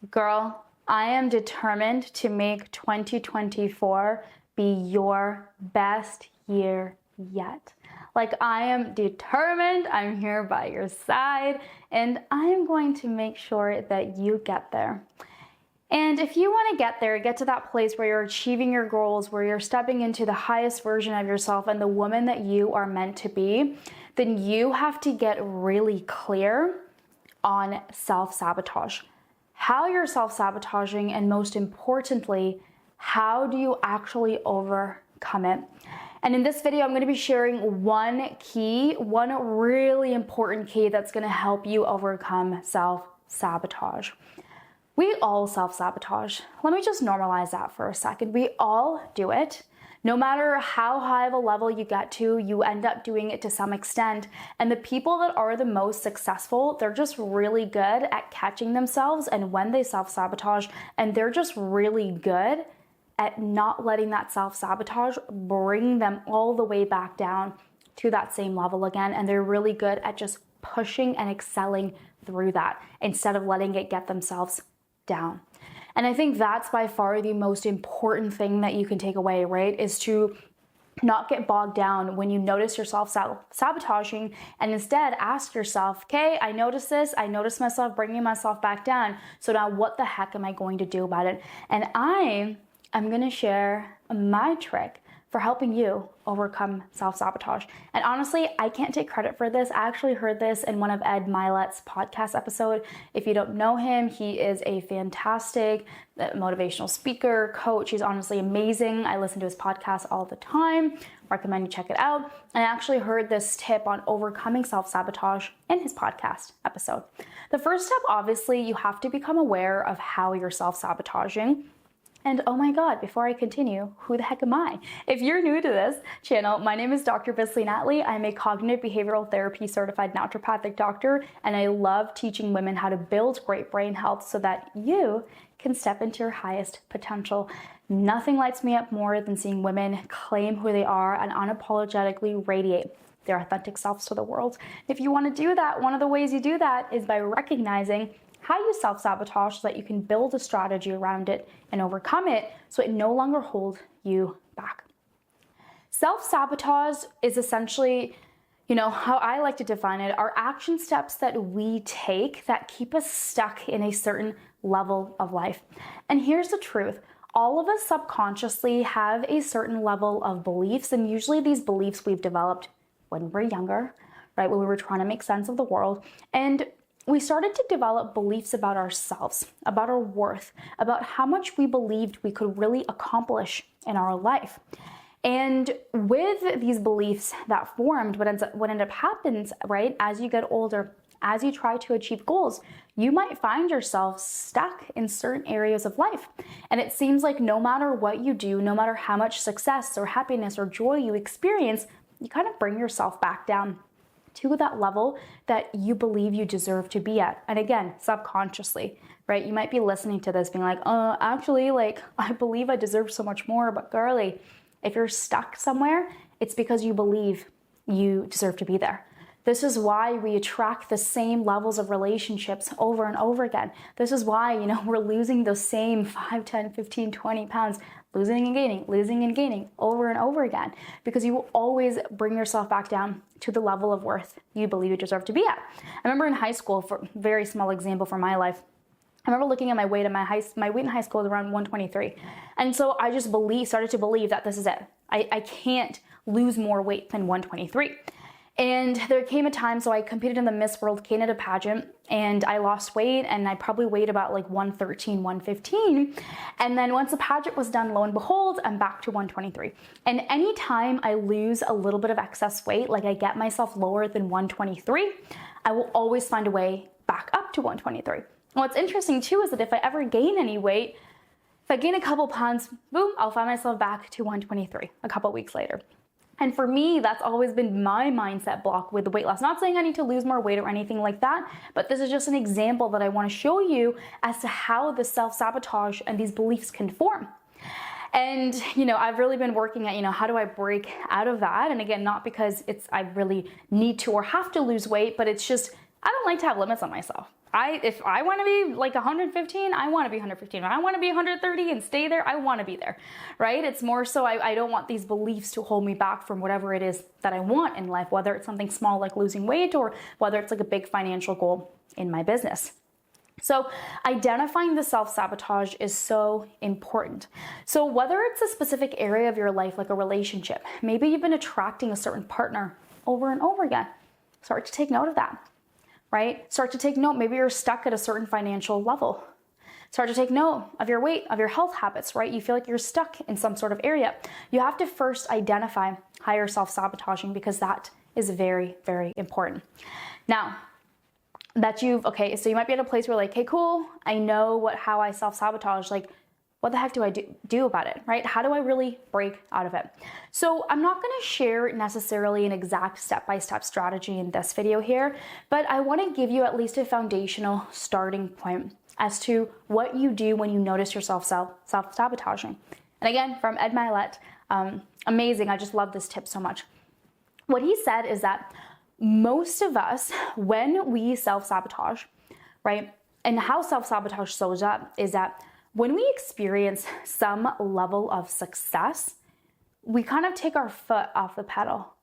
Girl, I am determined to make 2024 be your best year yet. Like, I am determined, I'm here by your side, and I am going to make sure that you get there. And if you want to get to that place where you're achieving your goals, where you're stepping into the highest version of yourself and the woman that you are meant to be, then you have to get really clear on self-sabotage. How you're self-sabotaging, and most importantly, how do you actually overcome it? And in this video, I'm going to be sharing one really important key that's going to help you overcome self-sabotage. We all self-sabotage. Let me just normalize that for a second. We all do it. No matter how high of a level you get to, you end up doing it to some extent. And the people that are the most successful, they're just really good at catching themselves and when they self-sabotage, and they're just really good at not letting that self-sabotage bring them all the way back down to that same level again. And they're really good at just pushing and excelling through that instead of letting it get themselves down. And I think that's by far the most important thing that you can take away, right? Is to not get bogged down when you notice yourself sabotaging, and instead ask yourself, okay, I noticed this, I noticed myself bringing myself back down. So now what the heck am I going to do about it? And I'm going to share my trick for helping you overcome self-sabotage. And honestly, I can't take credit for this. I actually heard this in one of Ed Milet's podcast episode. If you don't know him, he is a fantastic motivational speaker, coach. He's honestly amazing. I listen to his podcast all the time. Recommend you check it out. And I actually heard this tip on overcoming self-sabotage in his podcast episode. The first step, obviously, you have to become aware of how you're self-sabotaging. And oh my God, before I continue, who the heck am I? If you're new to this channel, my name is Dr. Bisley Natalie. I'm a cognitive behavioral therapy certified naturopathic doctor, and I love teaching women how to build great brain health so that you can step into your highest potential. Nothing lights me up more than seeing women claim who they are and unapologetically radiate their authentic selves to the world. If you want to do that, one of the ways you do that is by recognizing how you self-sabotage so that you can build a strategy around it and overcome it so it no longer holds you back. Self-sabotage is essentially, how I like to define it, are action steps that we take that keep us stuck in a certain level of life. And here's the truth. All of us subconsciously have a certain level of beliefs, and usually these beliefs we've developed when we're younger, right? When we were trying to make sense of the world. And we started to develop beliefs about ourselves, about our worth, about how much we believed we could really accomplish in our life. And with these beliefs that formed, what ended up happens, right, as you get older, as you try to achieve goals, you might find yourself stuck in certain areas of life. And it seems like no matter what you do, no matter how much success or happiness or joy you experience, you kind of bring yourself back down to that level that you believe you deserve to be at. And again, subconsciously, right? You might be listening to this being like, actually, I believe I deserve so much more. But girly, if you're stuck somewhere, it's because you believe you deserve to be there. This is why we attract the same levels of relationships over and over again. This is why, we're losing those same 5, 10, 15, 20 pounds, losing and gaining over and over again, because you will always bring yourself back down to the level of worth you believe you deserve to be at. I remember in high school, for a very small example from my life, I remember looking at my weight, and my weight in high school was around 123. And so I just started to believe that this is it. I can't lose more weight than 123. And there came a time, so I competed in the Miss World Canada pageant, and I lost weight, and I probably weighed about 113, 115. And then once the pageant was done, lo and behold, I'm back to 123. And anytime I lose a little bit of excess weight, like I get myself lower than 123, I will always find a way back up to 123. And what's interesting too is that if I ever gain any weight, if I gain a couple pounds, boom, I'll find myself back to 123 a couple weeks later. And for me, that's always been my mindset block with the weight loss. Not saying I need to lose more weight or anything like that, but this is just an example that I want to show you as to how the self-sabotage and these beliefs can form. And, I've really been working at, how do I break out of that? And again, not because I really need to or have to lose weight, but it's just I don't like to have limits on myself. If I want to be like 115, I want to be 115. If I want to be 130 and stay there, I want to be there, right? It's more so I don't want these beliefs to hold me back from whatever it is that I want in life, whether it's something small like losing weight or whether it's like a big financial goal in my business. So identifying the self-sabotage is so important. So whether it's a specific area of your life, like a relationship, maybe you've been attracting a certain partner over and over again, start to take note of that. Right? Start to take note. Maybe you're stuck at a certain financial level. Start to take note of your weight, of your health habits, right? You feel like you're stuck in some sort of area. You have to first identify how you're self-sabotaging, because that is very, very important. Now, okay, so you might be at a place where like, hey, cool, I know how I self-sabotage, like, what the heck do I do about it, right? How do I really break out of it? So I'm not gonna share necessarily an exact step-by-step strategy in this video here, but I wanna give you at least a foundational starting point as to what you do when you notice yourself self-sabotaging. And again, from Ed Mylett, amazing, I just love this tip so much. What he said is that most of us, when we self-sabotage, right, and how self-sabotage shows up is that when we experience some level of success, we kind of take our foot off the pedal,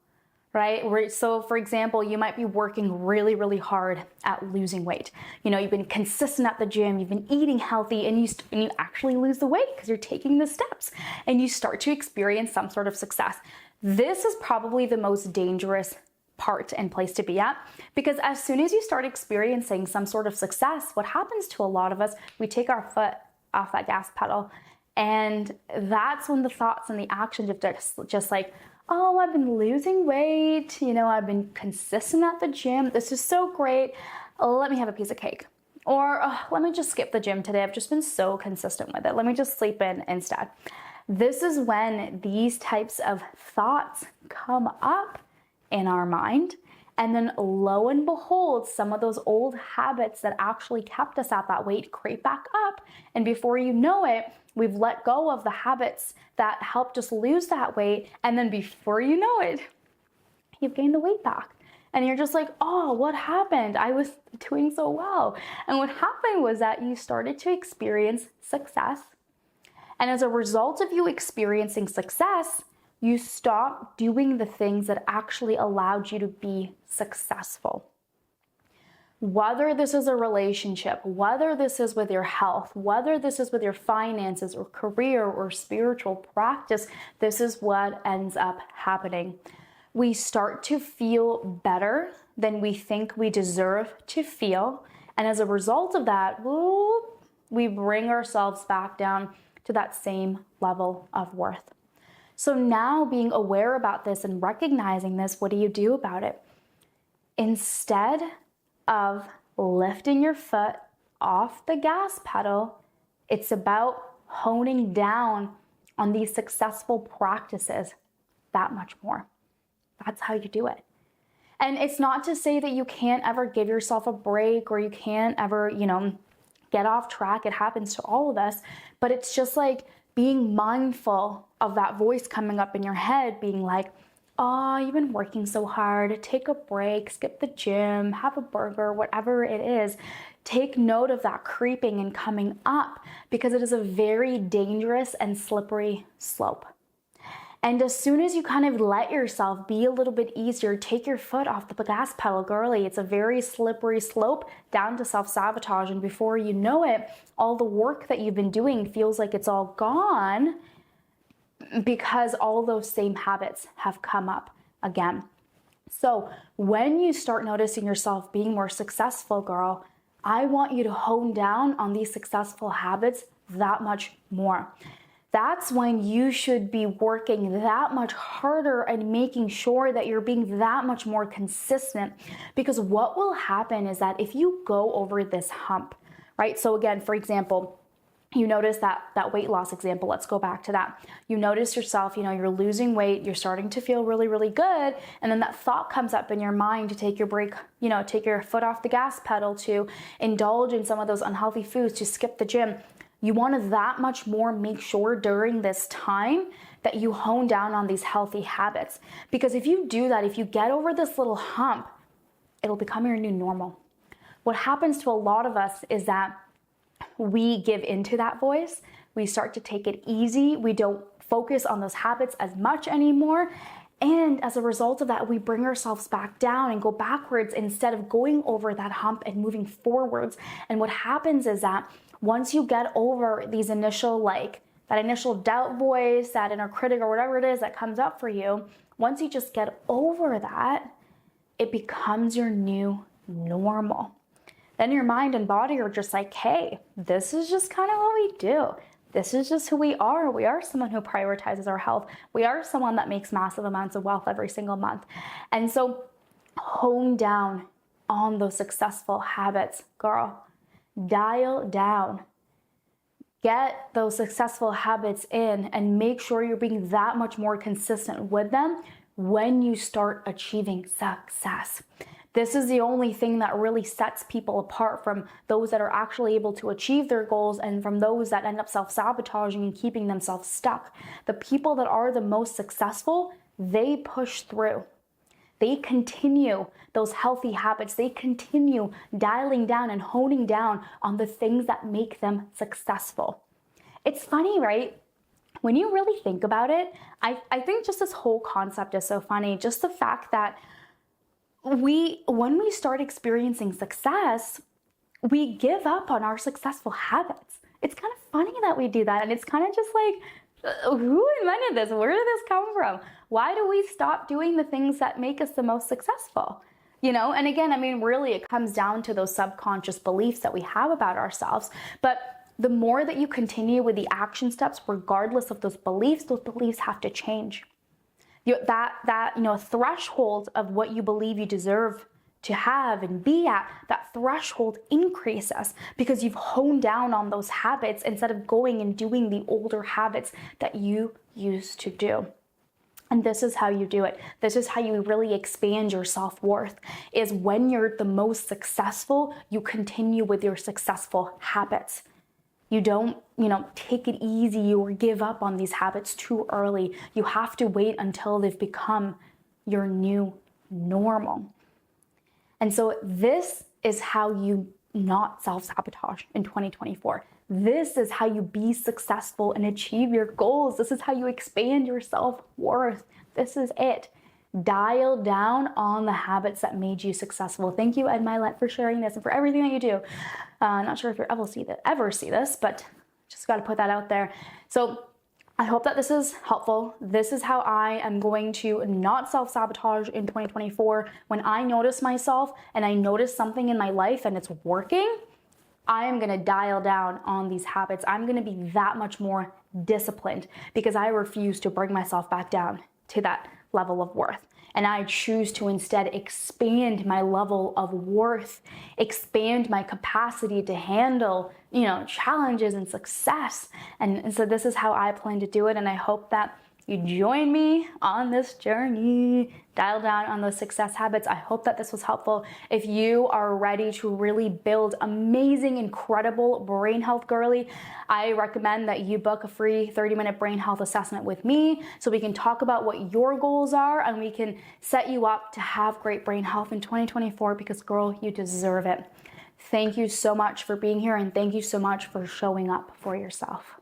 right? So for example, you might be working really, really hard at losing weight. You know, you've been consistent at the gym, you've been eating healthy, and you actually lose the weight because you're taking the steps and you start to experience some sort of success. This is probably the most dangerous part and place to be at, because as soon as you start experiencing some sort of success, what happens to a lot of us, we take our foot off that gas pedal. And that's when the thoughts and the actions are just like, oh, I've been losing weight, you know, I've been consistent at the gym, this is so great, let me have a piece of cake. Or oh, let me just skip the gym today, I've just been so consistent with it, let me just sleep in instead. This is when these types of thoughts come up in our mind. And then lo and behold, some of those old habits that actually kept us at that weight creep back up. And before you know it, we've let go of the habits that helped us lose that weight. And then before you know it, you've gained the weight back. And you're just like, oh, what happened? I was doing so well. And what happened was that you started to experience success. And as a result of you experiencing success, you stop doing the things that actually allowed you to be successful. Whether this is a relationship, whether this is with your health, whether this is with your finances or career or spiritual practice, this is what ends up happening. We start to feel better than we think we deserve to feel. And as a result of that, we bring ourselves back down to that same level of worth. So now being aware about this and recognizing this, what do you do about it? Instead of lifting your foot off the gas pedal, it's about honing down on these successful practices that much more. That's how you do it. And it's not to say that you can't ever give yourself a break or you can't ever, get off track. It happens to all of us, but it's just like being mindful of that voice coming up in your head, being like, oh, you've been working so hard, take a break, skip the gym, have a burger, whatever it is. Take note of that creeping and coming up, because it is a very dangerous and slippery slope. And as soon as you kind of let yourself be a little bit easier, take your foot off the gas pedal, girly, it's a very slippery slope down to self-sabotage. And before you know it, all the work that you've been doing feels like it's all gone, because all those same habits have come up again. So when you start noticing yourself being more successful, girl, I want you to hone down on these successful habits that much more. That's when you should be working that much harder and making sure that you're being that much more consistent. Because what will happen is that if you go over this hump, right? So again, for example, you notice that weight loss example, let's go back to that. You notice yourself, you're losing weight, you're starting to feel really, really good. And then that thought comes up in your mind to take your break, take your foot off the gas pedal, to indulge in some of those unhealthy foods, to skip the gym. You want to that much more make sure during this time that you hone down on these healthy habits. Because if you do that, if you get over this little hump, it'll become your new normal. what happens to a lot of us is that we give into that voice. We start to take it easy. We don't focus on those habits as much anymore. And as a result of that, we bring ourselves back down and go backwards instead of going over that hump and moving forwards. And what happens is that once you get over these initial, that initial doubt voice, that inner critic or whatever it is that comes up for you, once you just get over that, it becomes your new normal. Then your mind and body are just like, hey, this is just kind of what we do. This is just who we are. We are someone who prioritizes our health. We are someone that makes massive amounts of wealth every single month. And so hone down on those successful habits, girl. Dial down. Get those successful habits in and make sure you're being that much more consistent with them when you start achieving success. This is the only thing that really sets people apart from those that are actually able to achieve their goals and from those that end up self-sabotaging and keeping themselves stuck. The people that are the most successful, they push through. They continue those healthy habits. They continue dialing down and honing down on the things that make them successful. It's funny, right? When you really think about it, I think just this whole concept is so funny. Just the fact that when we start experiencing success, we give up on our successful habits. It's kind of funny that we do that. And it's kind of just like, who invented this? Where did this come from? Why do we stop doing the things that make us the most successful? And again, really it comes down to those subconscious beliefs that we have about ourselves. But the more that you continue with the action steps, regardless of those beliefs have to change. That threshold of what you believe you deserve to have and be at, that threshold increases because you've honed down on those habits instead of going and doing the older habits that you used to do. And this is how you do it. This is how you really expand your self-worth, is when you're the most successful, you continue with your successful habits. You don't, take it easy or give up on these habits too early. You have to wait until they've become your new normal. And so this is how you not self-sabotage in 2024. This is how you be successful and achieve your goals. This is how you expand your self-worth. This is it. Dial down on the habits that made you successful. Thank you, Ed Milet, for sharing this and for everything that you do. Not sure if you'll ever see this, but just got to put that out there. So I hope that this is helpful. This is how I am going to not self-sabotage in 2024. When I notice myself and I notice something in my life and it's working, I am going to dial down on these habits. I'm going to be that much more disciplined because I refuse to bring myself back down to that level of worth. And I choose to instead expand my level of worth, expand my capacity to handle, challenges and success. And so this is how I plan to do it. And I hope that you join me on this journey, dial down on those success habits. I hope that this was helpful. If you are ready to really build amazing, incredible brain health, girly, I recommend that you book a free 30-minute brain health assessment with me so we can talk about what your goals are and we can set you up to have great brain health in 2024 because, girl, you deserve it. Thank you so much for being here and thank you so much for showing up for yourself.